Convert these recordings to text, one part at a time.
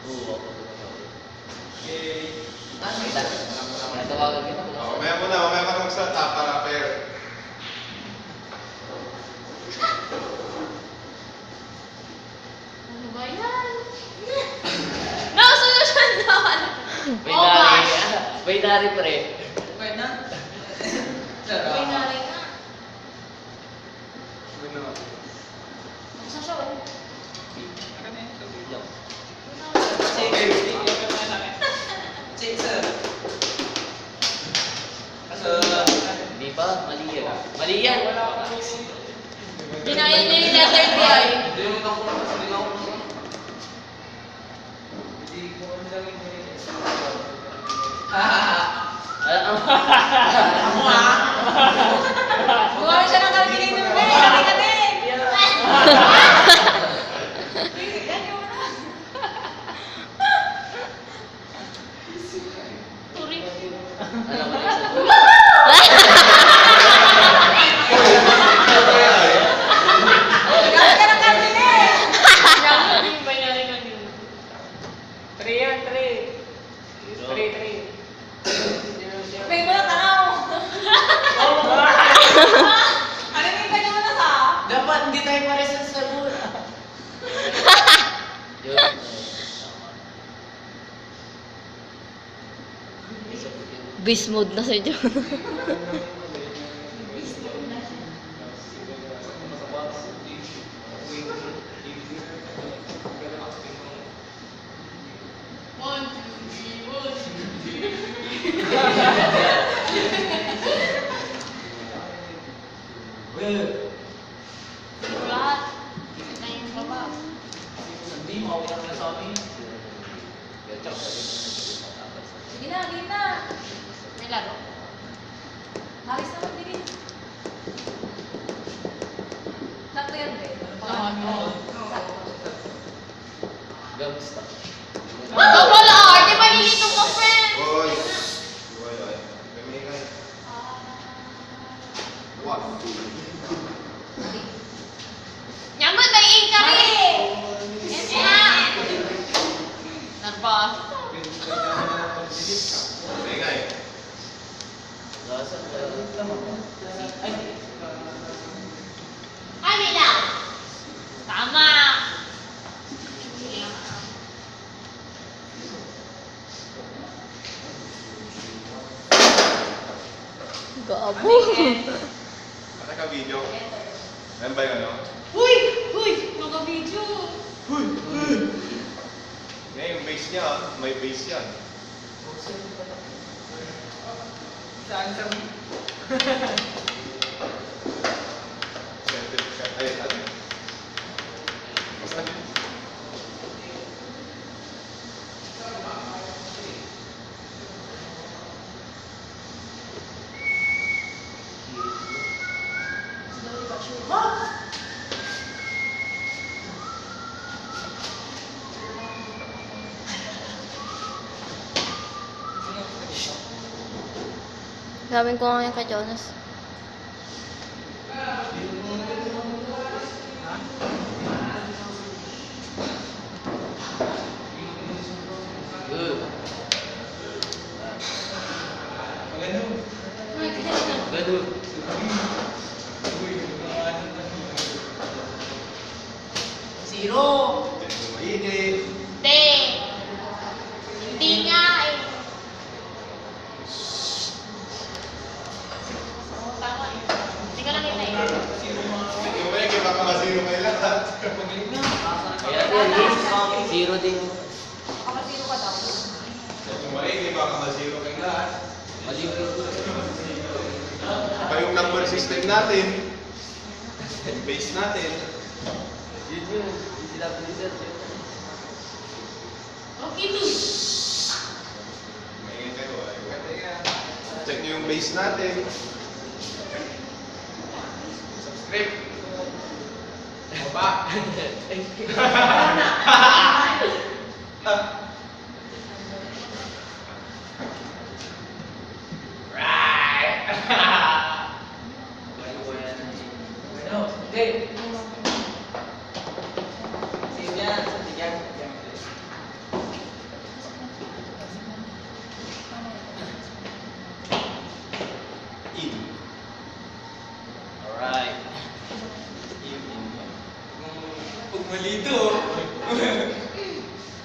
Oo, ako. Okay. Natawagan kita. Mamaya ka magsalita para fair. Ano ba yan? Nakasolusyon naman! Binary pre. Pwede na? Binary nga. Ano? Basta siya oh. Check, sir. Hindi pa, mali yan. Mali yan. Ginaya niya yung letter B ay. Ako ah. Gumamit siya ng calculator na eh. Laki ka din. Turi. Alam mo na Gamit ka ng calculator. Gamit yung binary kanina. 3 yan, 3. 3. May mo na tanaw. Ano yung kanya mo na sa? Dapat hindi tayo pares sa sagot. yun. Beast mode na si John. Lahat. Na yung baba. Hindi, maulang na sa amin. Sige na, game na. May laro. Haris na magbilis. Sakto yan, be. Gamusta. Ito pala, di ba nilito ko, friend? Boy. Kamingay. What? Nyamot, may ink ka rin. Yes, na. Narbas. Kamingay. Kanila. Tama. Gabo. Ano ka video? Ano ba yung ano? Huy! Huy! Naka-video. Ngayon, yung base niya, may base yan. Saan sa... Certificate. Ay, ano? Basta. Gawin ko nga yan kay Jonas. Good. Good. Zero. Mainit. Te. Hindi nga eh. Tama eh. Hindi ka lang kita eh. Yung may kaya baka masiro kayo lahat. Zero din. Kapatiro ka daw. Yung may kaya baka masiro kayo lahat. Mali. Pa yung number system natin. Base natin. Yun yun. Hindi sila blizzard. Okay, du. May kayo. Check nyo yung base natin. Subscribe. Baba. Save yan. Save yan.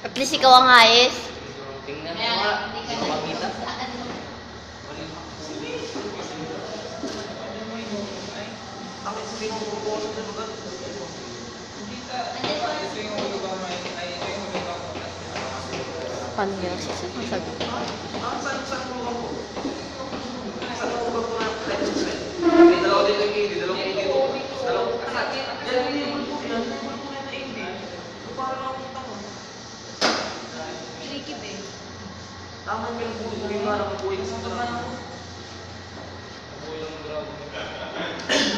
At least ikaw ang ayos. Tingnan mo Kaya nga. hindi ka Hindi ko makita. Bakit sabihin mo pupuno sa lugar? Hindi ka. Ito yung lugar mo ay ito yung lugar mo. Paano niya sasabi? Saan mo lugar mo? Saan mo lugar mo na? May dalawa din ang hindi, dalawang hindi ko. Dalawang Yan yung multo yan. Yung multo yan na hindi. Parang nakakita mo. Kirikip eh. Tama yung puno. Hindi mo alam ang buhay sa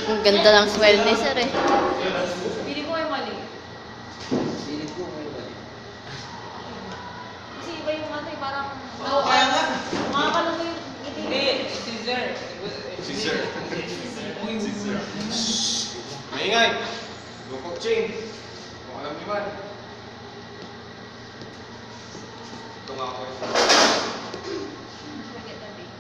Ang ganda ng smile ni sir eh. Pili ko ay mali. Pilit ko may bali. Kasi iba yung ano eh, parang... Oo, kaya nga. Makakalong yung ngiti. Hindi, Caesar. Caesar. Caesar. Maingay. Lukok chain. Kung alam niyo man. Ito nga ako. Forget the day.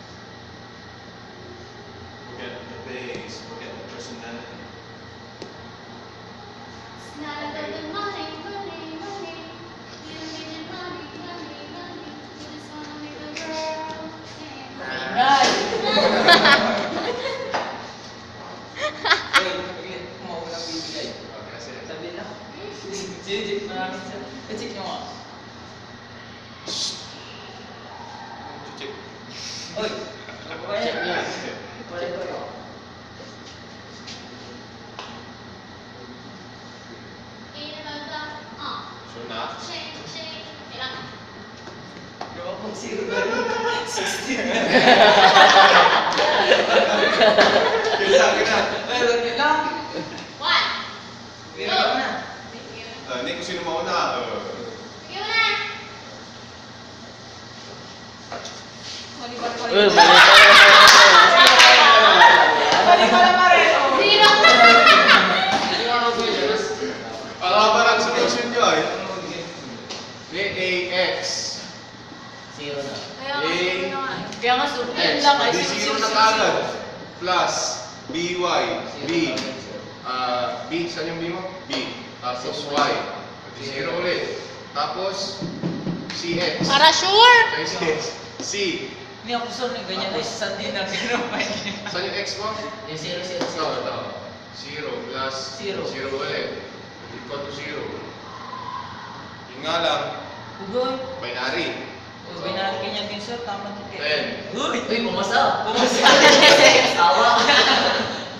Forget the days. Forget the personality. It's not about the money, money, money. You need the money, money, money. You just wanna make the world sing. Ingay! Uy, kumawala ng bibigay. Okay, kasi. Sabi lang. Check namin sa... Check nyo nga. Check. Uy! Ano ba yan? Wala ko yun. Ain't about the, Sure na? shake, shake. Kailangan. Gawa pang zero na rin. 16. Kailangan na. Ay, lagi lang. One. Pero ka na. Thank you. Hindi ko sino mauna. Sige mo na. Mali pala pala. Uy, mali Mali pala pareho. Zero. Alam ba lang sa question nyo ay? AX. Zero na. Kaya nga, zero na nga eh. Kaya nga, surprise X. lang ay Di zero na kagad. Plus. BY. B. B. Saan yung B mo? B. Tapos Y. Di zero ulit. Tapos CX. Para sure! C. Hindi ako sure na ganyan ay sa din na pero pwede. Saan yung X mo? Yung zero, zero, Ito, zero. ito. 0 plus Zero. 0 ulit. Equal to 0. Yun nga lang, Ugoy. binary. Uy, binari kanya din sir, tama to kaya. 10. Uy! Uy, pumasa. Pumasa. Awa.